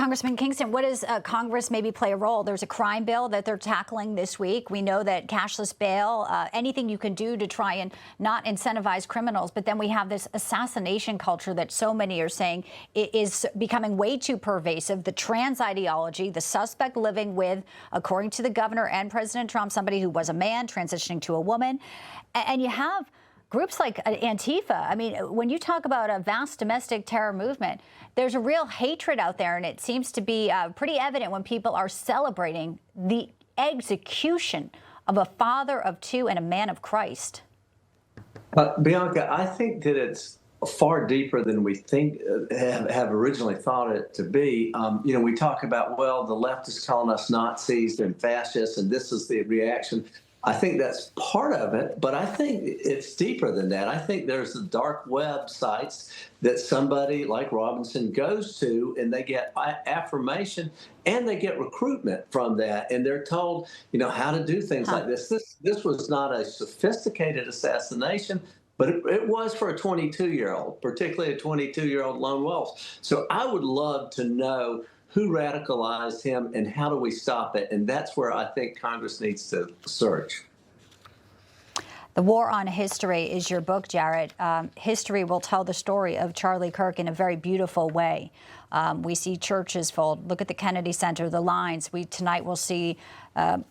Congressman Kingston, what does Congress maybe play a role? There's a crime bill that they're tackling this week. We know that cashless bail, anything you can do to try and not incentivize criminals. But then we have this assassination culture that so many are saying is becoming way too pervasive. The trans ideology, the suspect living with, according to the governor and President Trump, somebody who was a man transitioning to a woman. And you have groups like Antifa. I mean, when you talk about a vast domestic terror movement, there's a real hatred out there, and it seems to be pretty evident when people are celebrating the execution of a father of two and a man of Christ. Bianca, I think that it's far deeper than we think have originally thought it to be. We talk about, well, the left is calling us Nazis and fascists, and this is the reaction. I think that's part of it, but I think it's deeper than that. I think there's the dark web sites that somebody like Robinson goes to, and they get affirmation and they get recruitment from that, and they're told, how to do things like this. This was not a sophisticated assassination, but it was for a 22-year-old, particularly a 22-year-old lone wolf. So I would love to know who radicalized him and how do we stop it? And that's where I think Congress needs to search. The War on History is your book, Jarrett. History will tell the story of Charlie Kirk in a very beautiful way. We see churches fold. Look at the Kennedy Center, the lines. Tonight we'll see a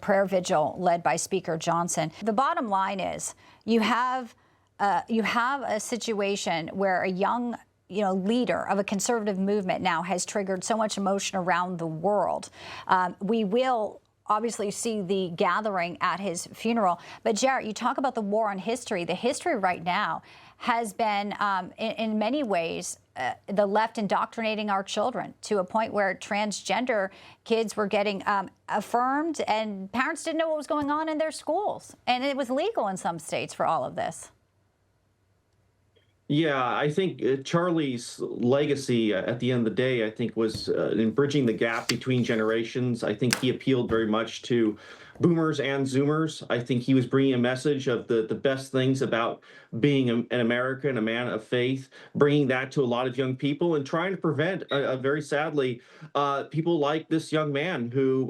prayer vigil led by Speaker Johnson. The bottom line is you have a situation where a young leader of a conservative movement now has triggered so much emotion around the world. We will obviously see the gathering at his funeral. But Jarrett, you talk about the war on history. The history right now has been, in many ways, the left indoctrinating our children to a point where transgender kids were getting affirmed, and parents didn't know what was going on in their schools. And it was legal in some states for all of this. Yeah, I think Charlie's legacy at the end of the day, I think, was in bridging the gap between generations. I think he appealed very much to boomers and zoomers. I think he was bringing a message of the best things about being an American, a man of faith, bringing that to a lot of young people and trying to prevent, very sadly, people like this young man who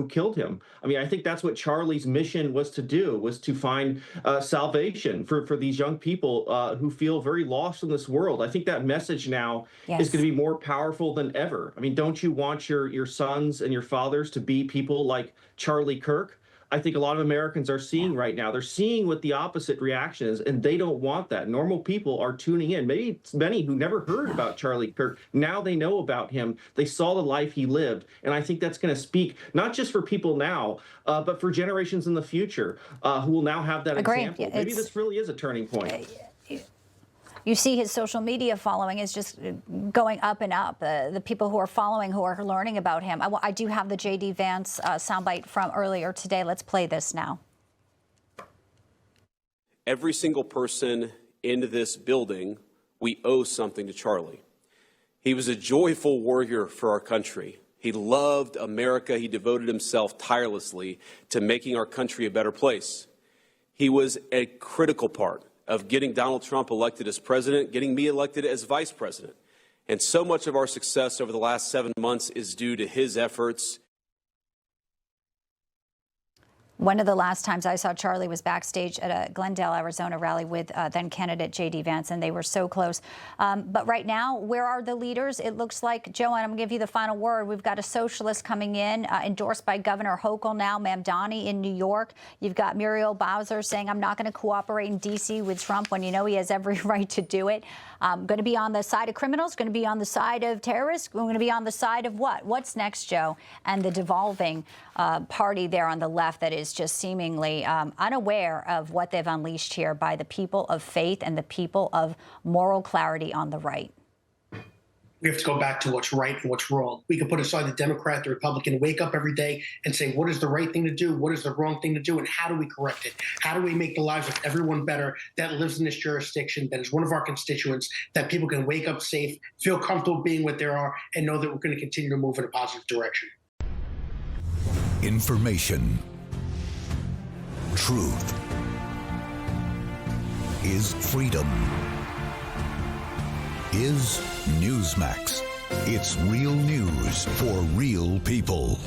killed him. I mean, I think that's what Charlie's mission was to do, was to find salvation for these young people who feel very lost in this world. I think that message now is going to be more powerful than ever. I mean, don't you want your sons and your fathers to be people like Charlie Kirk? I think a lot of Americans are seeing right now. They're seeing what the opposite reaction is, and they don't want that. Normal people are tuning in. Maybe many who never heard about Charlie Kirk, now they know about him. They saw the life he lived, and I think that's going to speak not just for people now, but for generations in the future who will now have that example. Maybe this really is a turning point. You see his social media following is just going up and up. The people who are following, who are learning about him. I do have the J.D. Vance soundbite from earlier today. Let's play this now. Every single person in this building, we owe something to Charlie. He was a joyful warrior for our country. He loved America. He devoted himself tirelessly to making our country a better place. He was a critical part of getting Donald Trump elected as president, getting me elected as vice president. And so much of our success over the last 7 months is due to his efforts. One of the last times I saw Charlie was backstage at a Glendale, Arizona rally with then candidate J.D. Vance, and they were so close. But right now, where are the leaders? It looks like, Joanne, I'm going to give you the final word. We've got a socialist coming in, endorsed by Governor Hochul now, Mamdani in New York. You've got Muriel Bowser saying, I'm not going to cooperate in D.C. with Trump, when you know he has every right to do it. Going to be on the side of criminals, going to be on the side of terrorists, going to be on the side of what? What's next, Joe? And the devolving party there on the left that is just seemingly unaware of what they've unleashed here by the people of faith and the people of moral clarity on the right. We have to go back to what's right and what's wrong. We can put aside the Democrat, the Republican, wake up every day and say, what is the right thing to do? What is the wrong thing to do? And how do we correct it? How do we make the lives of everyone better that lives in this jurisdiction, that is one of our constituents, that people can wake up safe, feel comfortable being what they are, and know that we're going to continue to move in a positive direction. Information. Truth is freedom. Is Newsmax. It's real news for real people.